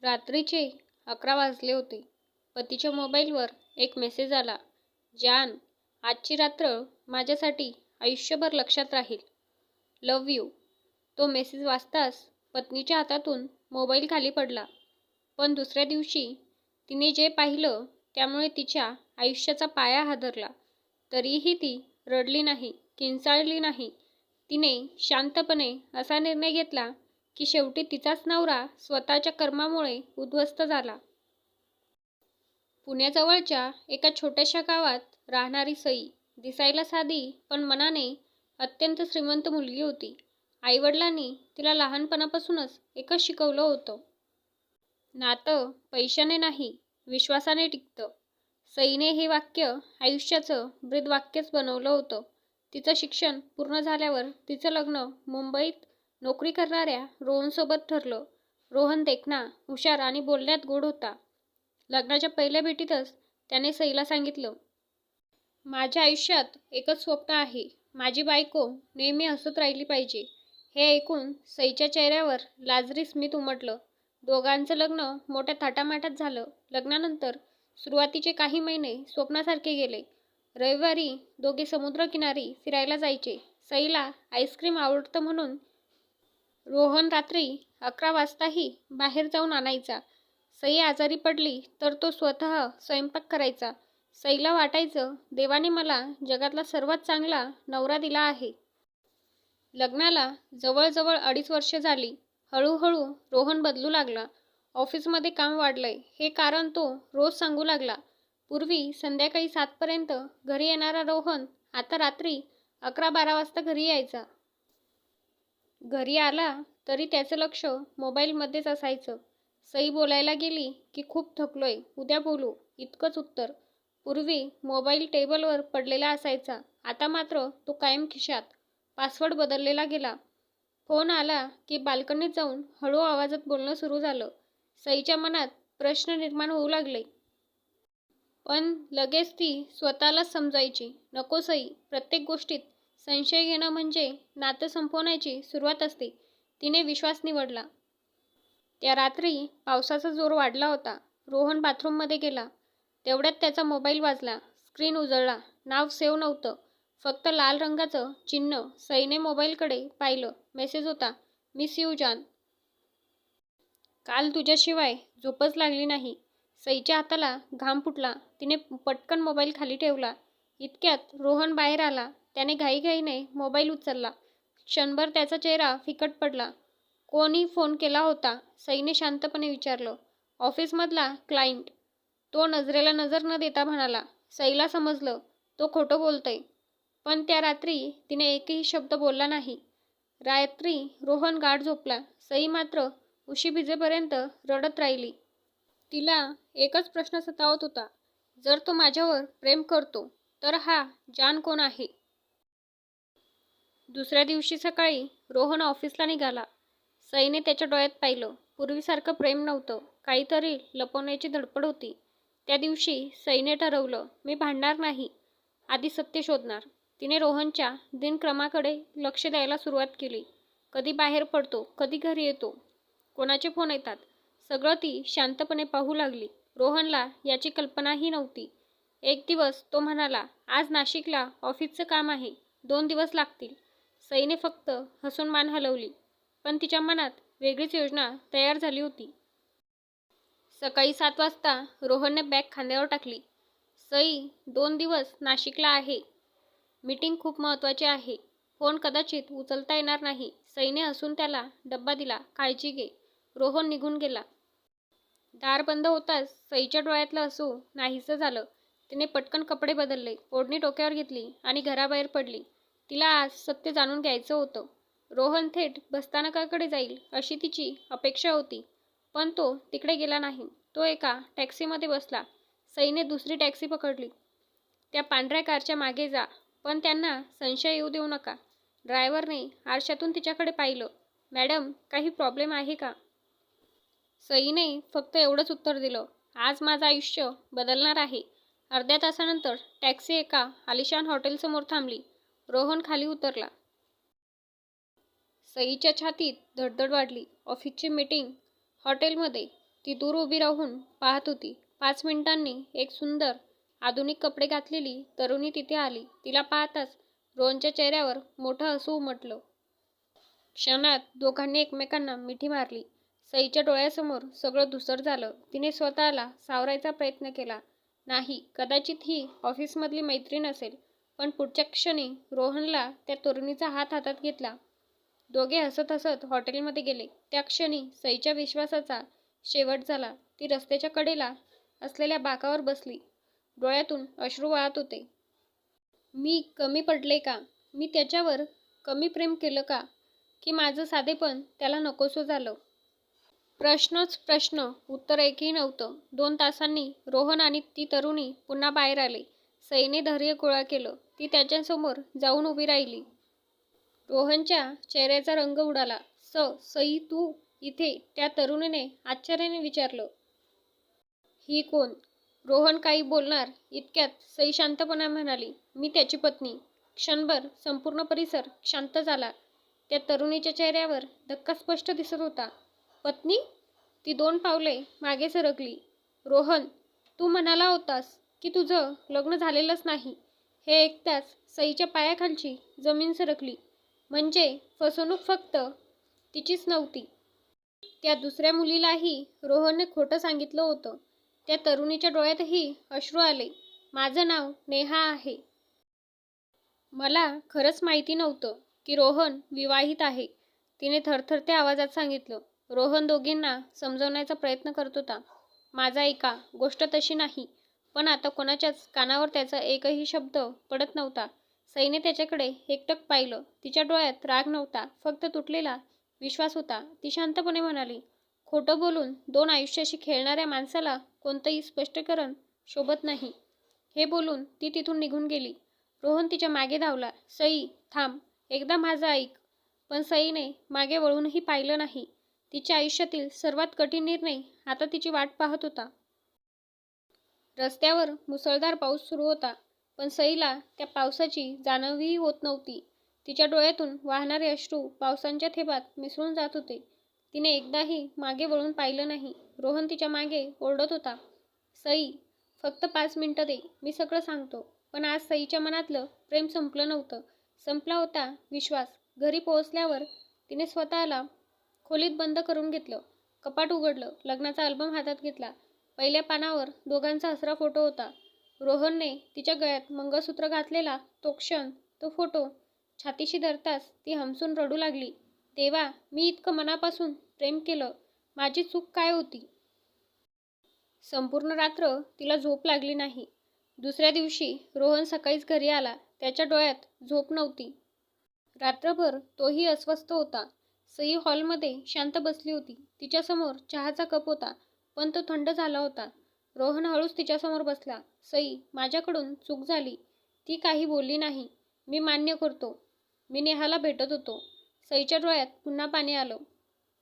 रात्रीचे 11 वाजले होते. पतीच्या मोबाईलवर एक मेसेज आला. जान, आजची रात्र माझ्यासाठी आयुष्यभर लक्षात राहील. Love you. तो मेसेज वाचताच पत्नीच्या हातातून मोबाईल खाली पडला. पण दुसऱ्या दिवशी तिने जे पाहिलं त्यामुळे तिच्या आयुष्याचा पाया हादरला. तरीही ती रडली नाही, किंचाळली नाही. तिने शांतपणे असा निर्णय घेतला की शेवटी तिचाच नवरा स्वतःच्या कर्मामुळे उद्ध्वस्त झाला. पुण्याजवळच्या एका छोट्याशा गावात राहणारी सई दिसायला साधी पण मनाने अत्यंत श्रीमंत मुलगी होती. आईवडिलांनी तिला लहानपणापासूनच एकच शिकवलं होतं, नातं पैशाने नाही, विश्वासाने टिकतं. सईने हे वाक्य आयुष्याचं ब्रीदवाक्यच बनवलं होतं. तिचं शिक्षण पूर्ण झाल्यावर तिचं लग्न मुंबईत नोकरी करणाऱ्या रोहनसोबत ठरलं. रोहन देखणा, हुशार आणि बोलण्यात गोड होता. लग्नाच्या पहिल्या भेटीतच त्याने सईला सांगितलं, माझ्या आयुष्यात एकच स्वप्न आहे, माझी बायको नेहमी हसत राहिली पाहिजे. हे ऐकून सईच्या चेहऱ्यावर लाजरी स्मित उमटलं. दोघांचं लग्न मोठ्या थाटामाटात झालं. लग्नानंतर सुरुवातीचे काही महिने स्वप्नासारखे गेले. रविवारी दोघे समुद्रकिनारी फिरायला जायचे. सईला आईस्क्रीम आवडतं म्हणून रोहन रात्री 11 वाजताही बाहेर जाऊन आणायचा. सई आजारी पडली तर तो स्वतः स्वयंपाक करायचा. सईला वाटायचं, देवाने मला जगातला सर्वात चांगला नवरा दिला आहे. लग्नाला जवळजवळ 2.5 वर्ष झाली. हळूहळू रोहन बदलू लागला. ऑफिसमध्ये काम वाढलंय हे कारण तो रोज सांगू लागला. पूर्वी संध्याकाळी 7 पर्यंत घरी येणारा रोहन आता रात्री 11-12 वाजता घरी यायचा. घरी आला तरी त्याचं लक्ष मोबाईलमध्येच असायचं. सई बोलायला गेली की खूप थकलोय, उद्या बोलू, इतकंच उत्तर. पूर्वी मोबाईल टेबलवर पडलेला असायचा, आता मात्र तो कायम खिशात. पासवर्ड बदललेला गेला. फोन आला की बाल्कनीत जाऊन हळू आवाजात बोलणं सुरू झालं. सईच्या मनात प्रश्न निर्माण होऊ लागले. पण लगेच ती स्वतःलाच समजायची, नको सई, प्रत्येक गोष्टीत संशय घेणं म्हणजे नातं संपवण्याची सुरुवात असते. तिने विश्वास निवडला. त्या रात्री पावसाचा जोर वाढला होता. रोहन बाथरूममध्ये गेला. तेवढ्यात त्याचा मोबाईल वाजला. स्क्रीन उजळला. नाव सेव्ह नव्हतं, फक्त लाल रंगाचं चिन्ह. सईने मोबाईलकडे पाहिलं. मेसेज होता, मिस यू जान. काल तुझ्याशिवाय झोपच लागली नाही. सईच्या हाताला घाम फुटला. तिने पटकन मोबाईल खाली ठेवला. इतक्यात रोहन बाहेर आला. त्याने घाईघाईने मोबाईल उचलला. क्षणभर त्याचा चेहरा फिकट पडला. कोणी फोन केला होता? सईने शांतपणे विचारलं. ऑफिसमधला क्लायंट. तो नजरेला नजर न देता म्हणाला. सईला समजलं, तो खोटं बोलतोय. पण त्या रात्री तिने एकही शब्द बोलला नाही. रात्री रोहन गाढ झोपला. सई मात्र उशी भिजेपर्यंत रडत राहिली. तिला एकच प्रश्न सतावत होता, जर तो माझ्यावर प्रेम करतो तर हा जान कोण आहे? दुसऱ्या दिवशी सकाळी रोहन ऑफिसला निघाला. सईने त्याच्या डोळ्यात पाहिलं. पूर्वीसारखं प्रेम नव्हतं, काहीतरी लपवण्याची धडपड होती. त्या दिवशी सईने ठरवलं, मी भांडणार नाही, आधी सत्य शोधणार. तिने रोहनच्या दिनक्रमाकडे लक्ष द्यायला सुरुवात केली. कधी बाहेर पडतो, कधी घरी येतो, कोणाचे फोन येतात, सगळं ती शांतपणे पाहू लागली. रोहनला याची कल्पनाही नव्हती. एक दिवस तो म्हणाला, आज नाशिकला ऑफिसचं काम आहे, 2 दिवस लागतील. सईने फक्त हसून मान हलवली. पण तिच्या मनात वेगळीच योजना तयार झाली होती. सकाळी 7 वाजता रोहनने बॅग खांद्यावर टाकली. सई, 2 दिवस नाशिकला आहे. मीटिंग खूप महत्त्वाची आहे. फोन कदाचित उचलता येणार नाही. सईने हसून त्याला डब्बा दिला. काळजी घे. रोहन निघून गेला. दार बंद होताच सईच्या डोळ्यातलं हसू नाहीसं झालं. तिने पटकन कपडे बदलले, ओढणी डोक्यावर घेतली आणि घराबाहेर पडली. तिला आज सत्य जाणून घ्यायचं होतं. रोहन थेट बसस्थानकाकडे जाईल अशी तिची अपेक्षा होती. पण तो तिकडे गेला नाही. तो एका टॅक्सीमध्ये बसला. सईने दुसरी टॅक्सी पकडली. त्या पांढऱ्या कारच्या मागे जा, पण त्यांना संशय येऊ देऊ नका. ड्रायव्हरने आरशातून तिच्याकडे पाहिलं. मॅडम, काही प्रॉब्लेम आहे का? सईने फक्त एवढंच उत्तर दिलं, आज माझं आयुष्य बदलणार आहे. अर्ध्या तासानंतर टॅक्सी एका आलिशान हॉटेलसमोर थांबली. रोहन खाली उतरला. सईच्या छातीत धडधड वाढली. ऑफिसची मीटिंग हॉटेलमध्ये. ती दूर उभी राहून पाहत होती. 5 मिनिटांनी एक सुंदर, आधुनिक कपडे घातलेली तरुणी तिथे आली. तिला पाहताच रोहनच्या चेहऱ्यावर मोठं हसू उमटलं. क्षणात दोघांनी एकमेकांना मिठी मारली. सईच्या डोळ्यासमोर सगळं धूसर झालं. तिने स्वतःला सावरायचा प्रयत्न केला. नाही, कदाचित ही ऑफिसमधली मैत्रीण असेल. पण पुढच्या क्षणी रोहनला त्या तरुणीचा हात हातात घेतला. दोघे हसत हसत हॉटेलमध्ये गेले. त्या क्षणी सईच्या विश्वासाचा शेवट झाला. ती रस्त्याच्या कडेला असलेल्या बाकावर बसली. डोळ्यातून अश्रू वाहत होते. मी कमी पडले का? मी त्याच्यावर कमी प्रेम केलं का? की माझं साधेपण त्याला नकोसं झालं? प्रश्नच प्रश्न, उत्तर एकही नव्हतं. 2 तासांनी रोहन आणि ती तरुणी पुन्हा बाहेर आले. सईने धैर्य गोळा केलं. ती त्याच्यासमोर जाऊन उभी राहिली. रोहनच्या चेहऱ्याचा रंग उडाला. सई, तू इथे? त्या तरुणीने आश्चर्याने विचारलं. ही कोण? रोहन काही बोलणार इतक्यात सई शांतपणे म्हणाली, मी त्याची पत्नी. क्षणभर संपूर्ण परिसर शांत झाला. त्या तरुणीच्या चेहऱ्यावर धक्का स्पष्ट दिसत होता. पत्नी? ती 2 पावले मागे सरकली. रोहन, तू म्हणाला होतास की तुझं लग्न झालेलंच नाही. हे ऐकताच सईच्या पायाखालची जमीन सरकली. म्हणजे फसवणूक फक्त तिचीच नव्हती. त्या दुसऱ्या मुलीलाही रोहनने खोटं सांगितलं होतं. त्या तरुणीच्या डोळ्यातही अश्रू आले. माझं नाव नेहा आहे. मला खरंच माहिती नव्हतं की रोहन विवाहित आहे, तिने थरथरत्या आवाजात सांगितलं. रोहन दोघींना समजवण्याचा प्रयत्न करत होता. माझा ऐका, गोष्ट तशी नाही. पण आता कोणाच्याच कानावर त्याचा एकही शब्द पडत नव्हता. सईने त्याच्याकडे एकटक पाहिलं. तिच्या डोळ्यात राग नव्हता, फक्त तुटलेला विश्वास होता. ती शांतपणे म्हणाली, खोटं बोलून 2 आयुष्याशी खेळणाऱ्या माणसाला कोणतंही स्पष्टीकरण शोभत नाही. हे बोलून ती तिथून निघून गेली. रोहन तिच्या मागे धावला. सई, थांब, एकदा माझं ऐक. पण सईने मागे वळूनही पाहिलं नाही. तिच्या आयुष्यातील सर्वात कठीण निर्णय आता तिची वाट पाहत होता. रस्त्यावर मुसळधार पाऊस सुरू होता. पण सईला त्या पावसाची जाणीवही होत नव्हती. तिच्या डोळ्यातून वाहणारे अश्रू पावसाच्या थेंबात मिसळून जात होते. तिने एकदाही मागे वळून पाहिलं नाही. रोहन तिच्या मागे ओरडत होता. सई, फक्त 5 मिनिटं दे, मी सगळं सांगतो. पण आज सईच्या मनातलं प्रेम संपलं नव्हतं. संपला होता विश्वास. घरी पोहोचल्यावर तिने स्वतःला खोलीत बंद करून घेतलं. कपाट उघडलं. लग्नाचा अल्बम हातात घेतला. पहिल्या पानावर दोघांचा हसरा फोटो होता. रोहनने तिच्या गळ्यात मंगळसूत्र घातलेला तो क्षण, तो फोटो छातीशी धरताच ती हमसून रडू लागली. देवा, मी इतकं मनापासून प्रेम केलं. माझी चूक काय होती? संपूर्ण रात्र तिला झोप लागली नाही. दुसऱ्या दिवशी रोहन सकाळीच घरी आला. त्याच्या डोळ्यात झोप नव्हती. रात्रभर तोही अस्वस्थ होता. सई हॉलमध्ये शांत बसली होती. तिच्यासमोर चहाचा कप होता, पण तो थंड झाला होता. रोहन हळूच तिच्यासमोर बसला. सई, माझ्याकडून चूक झाली. ती काही बोलली नाही. मी मान्य करतो, मी नेहाला भेटत होतो. सईच्या डोळ्यात पुन्हा पाणी आलं.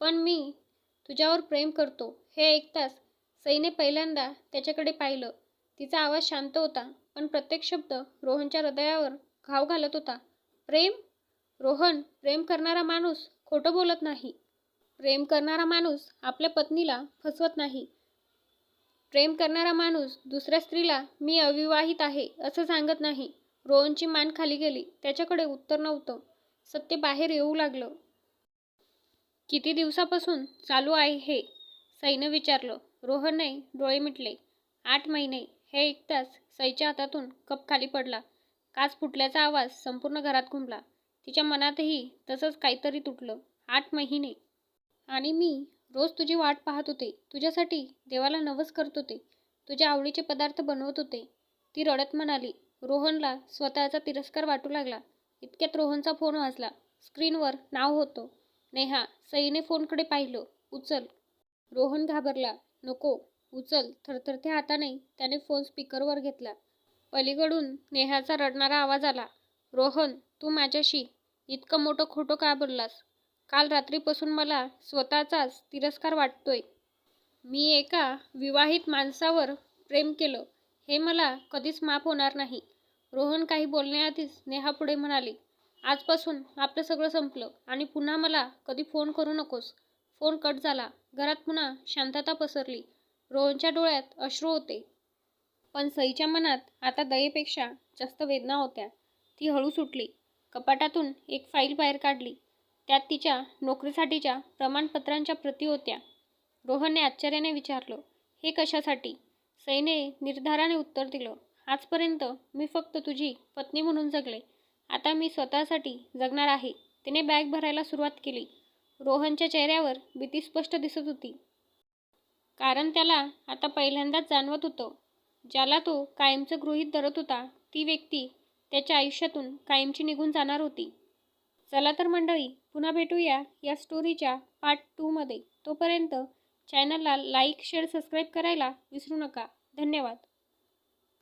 पण मी तुझ्यावर प्रेम करतो. हे ऐकताच सईने पहिल्यांदा त्याच्याकडे पाहिलं. तिचा आवाज शांत होता, पण प्रत्येक शब्द रोहनच्या हृदयावर घाव घालत होता. प्रेम? रोहन, प्रेम करणारा माणूस खोटं बोलत नाही. प्रेम करणारा माणूस आपल्या पत्नीला फसवत नाही. प्रेम करणारा माणूस दुसऱ्या स्त्रीला मी अविवाहित आहे असं सांगत नाही. रोहनची मान खाली गेली. त्याच्याकडे उत्तर नव्हतं. सत्य बाहेर येऊ लागलं. किती दिवसापासून चालू आहे हे? सईनं विचारलं. रोहनने डोळे मिटले. 8 महिने. हे ऐकताच सईच्या हातातून कप खाली पडला. काच फुटल्याचा आवाज संपूर्ण घरात घुमला. तिच्या मनातही तसंच काहीतरी तुटलं. 8 महिने. आणि मी रोज तुझी वाट पाहत होते. तुझ्यासाठी देवाला नवस करत होते. तुझ्या आवडीचे पदार्थ बनवत होते. ती रडत म्हणाली. रोहनला स्वतःचा तिरस्कार वाटू लागला. इतक्यात रोहनचा फोन वाजला. स्क्रीनवर नाव होतं, नेहा. सईने फोनकडे पाहिलं. उचल. रोहन घाबरला. नको, उचल. थरथरत्या हाताने त्याने फोन स्पीकरवर घेतला. पलीकडून नेहाचा रडणारा आवाज आला. रोहन, तू माझ्याशी इतकं मोठं खोटं का बोललास? काल रात्रीपासून मला स्वतःचाच तिरस्कार वाटतोय. मी एका विवाहित माणसावर प्रेम केलं. हे मला कधीच माफ होणार नाही. रोहन काही बोलण्याआधीच नेहा पुढे म्हणाली. आजपासून आपलं सगळं संपलं आणि पुन्हा मला कधी फोन करू नकोस. फोन कट झाला. घरात पुन्हा शांतता पसरली. रोहनच्या डोळ्यात अश्रू होते. पण सईच्या मनात आता दयेपेक्षा जास्त वेदना होत्या. ती हळू सुटली. कपाटातून एक फाईल बाहेर काढली. त्यात तिच्या नोकरीसाठीच्या प्रमाणपत्रांच्या प्रती होत्या. रोहनने आश्चर्याने विचारलं, हे कशासाठी? सईने निर्धाराने उत्तर दिलं, आजपर्यंत मी फक्त तुझी पत्नी म्हणून जगले. आता मी स्वतःसाठी जगणार आहे. तिने बॅग भरायला सुरुवात केली. रोहनच्या चेहऱ्यावर भीती स्पष्ट दिसत होती. कारण त्याला आता पहिल्यांदाच जाणवत होतं, ज्याला तो कायमचं गृहीत धरत होता ती व्यक्ती त्याच्या आयुष्यातून कायमची निघून जाणार होती. चला तर मंडळी, पुन्हा भेटूया या स्टोरीच्या पार्ट 2 मध्ये. तोपर्यंत चॅनलला लाईक, शेअर, सबस्क्राईब करायला विसरू नका. धन्यवाद.